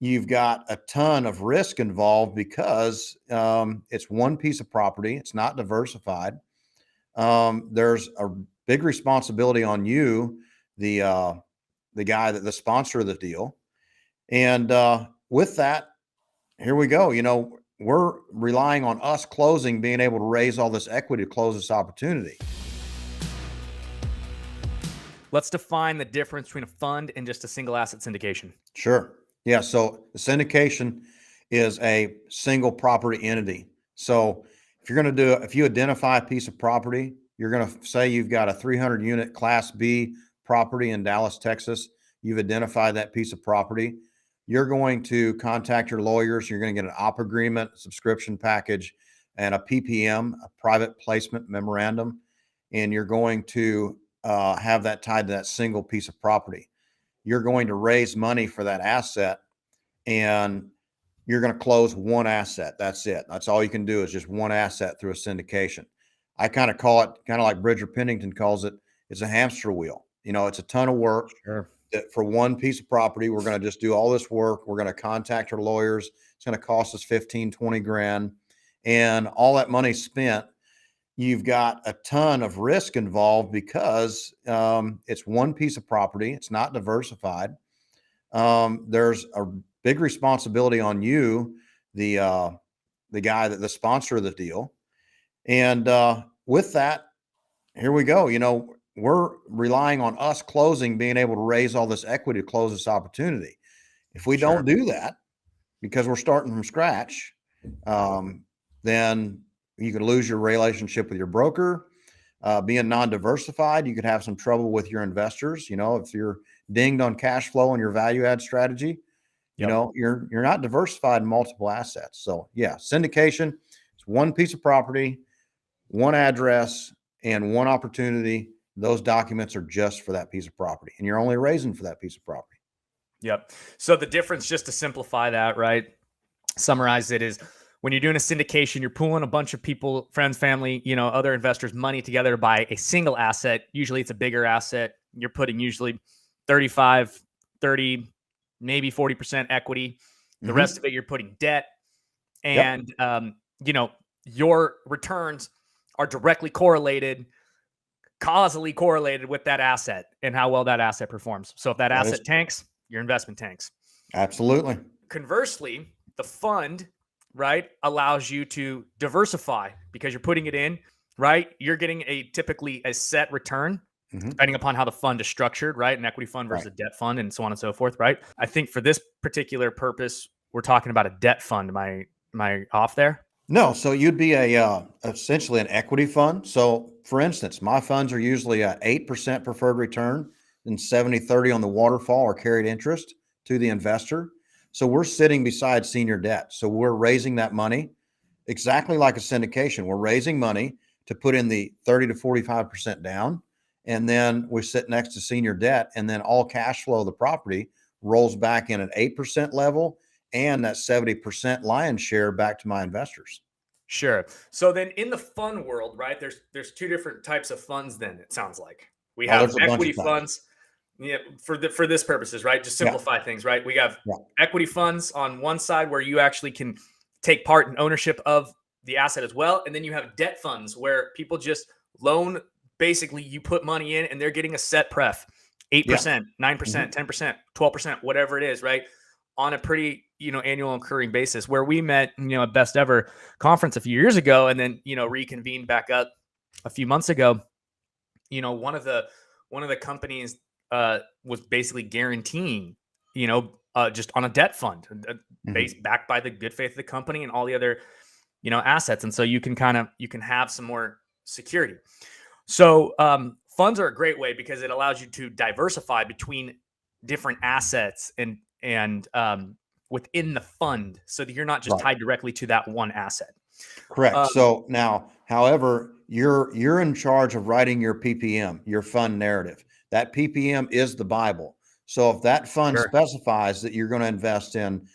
you've got a ton of risk involved because it's one piece of property. It's not diversified. There's a big responsibility on you, the guy that the sponsor of the deal. And with that, here we go. We're relying on us closing, being able to raise all this equity to close this opportunity. Let's define the difference between a fund and just a single asset syndication. Sure. Yeah. So the syndication is a single property entity. So if you identify a piece of property, you're going to say you've got a 300 unit Class B property in Dallas, Texas. You've identified that piece of property. You're going to contact your lawyers. You're going to get an op agreement, subscription package, and a PPM, a private placement memorandum. And you're going to have that tied to that single piece of property. You're going to raise money for that asset, and you're going to close one asset. That's it. That's all you can do is just one asset through a syndication. I kind of call it, kind of like Bridger Pennington calls it, it's a hamster wheel. It's a ton of work. Sure. For one piece of property. We're going to just do all this work. We're going to contact our lawyers. It's going to cost us 15, 20 grand. And all that money spent, you've got a ton of risk involved because it's one piece of property. It's not diversified. There's a big responsibility on you, the guy that the sponsor of the deal. And with that, here we go. We're relying on us closing, being able to raise all this equity to close this opportunity. If we don't do that, because we're starting from scratch, then you could lose your relationship with your broker. Being non-diversified, you could have some trouble with your investors. If you're dinged on cash flow and your value add strategy, you're not diversified in multiple assets. So yeah, syndication, it's one piece of property, one address, and one opportunity. Those documents are just for that piece of property, and you're only raising for that piece of property. Yep. So the difference, just to simplify that, right? Summarize it, is when you're doing a syndication, you're pooling a bunch of people, friends, family, other investors' money together to buy a single asset. Usually it's a bigger asset. You're putting usually 35, 30, maybe 40% equity. The rest of it, you're putting debt. And, your returns are directly correlated, causally correlated with that asset and how well that asset performs. So if that asset tanks, your investment tanks. Absolutely. Conversely, the fund, right, allows you to diversify because you're putting it in, right? You're getting typically a set return depending upon how the fund is structured, right? An equity fund versus a debt fund and so on and so forth, right? I think for this particular purpose, we're talking about a debt fund. Am I off there? No. So you'd be essentially an equity fund. So for instance, my funds are usually a 8% preferred return and 70-30 on the waterfall or carried interest to the investor. So we're sitting beside senior debt. So we're raising that money exactly like a syndication. We're raising money to put in the 30 to 45% down. And then we sit next to senior debt, and then all cash flow of the property rolls back in at 8% level, and that 70% lion's share back to my investors. Sure. So then in the fund world, right, there's two different types of funds then, it sounds like. We have equity funds. Yeah, for this purposes, right? Just simplify things, right? We have equity funds on one side where you actually can take part in ownership of the asset as well. And then you have debt funds where people just loan, basically you put money in and they're getting a set pref, 8%, 9%, 10%, 12%, whatever it is, right? On a pretty, annual incurring basis. Where we met, at Best Ever conference a few years ago, and then, reconvened back up a few months ago. One of the companies was basically guaranteeing, just on a debt fund, based backed by the good faith of the company and all the other, assets. And so you can have some more security. So funds are a great way because it allows you to diversify between different assets and within the fund, so that you're not just tied directly to that one asset. Correct. So now, however, you're in charge of writing your PPM, your fund narrative. That PPM is the Bible. So if that fund specifies that you're going to invest in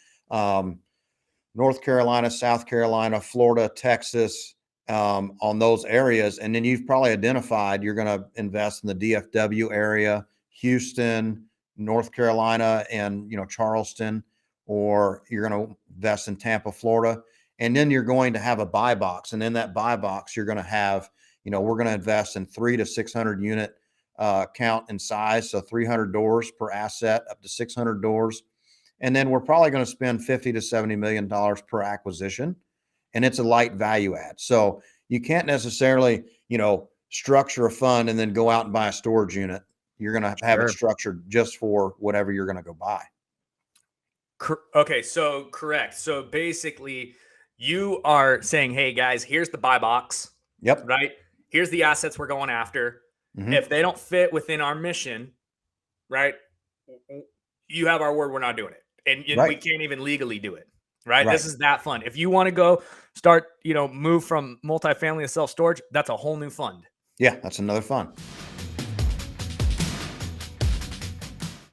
North Carolina, South Carolina, Florida, Texas, on those areas, and then you've probably identified you're going to invest in the DFW area, Houston, North Carolina, and Charleston. or you're going to invest in Tampa, Florida. And then you're going to have a buy box. And in that buy box, you're going to have, we're going to invest in 300 to 600 unit count in size. So 300 doors per asset, up to 600 doors. And then we're probably going to spend $50 to $70 million per acquisition. And it's a light value add. So you can't necessarily, structure a fund and then go out and buy a storage unit. You're going to have it structured just for whatever you're going to go buy. Okay. So correct. So basically you are saying, hey guys, here's the buy box. Yep. Right. Here's the assets we're going after. Mm-hmm. If they don't fit within our mission, right, you have our word, we're not doing it. And we can't even legally do it. Right? This is that fund. If you want to go start, move from multifamily to self-storage, that's a whole new fund. Yeah, that's another fund.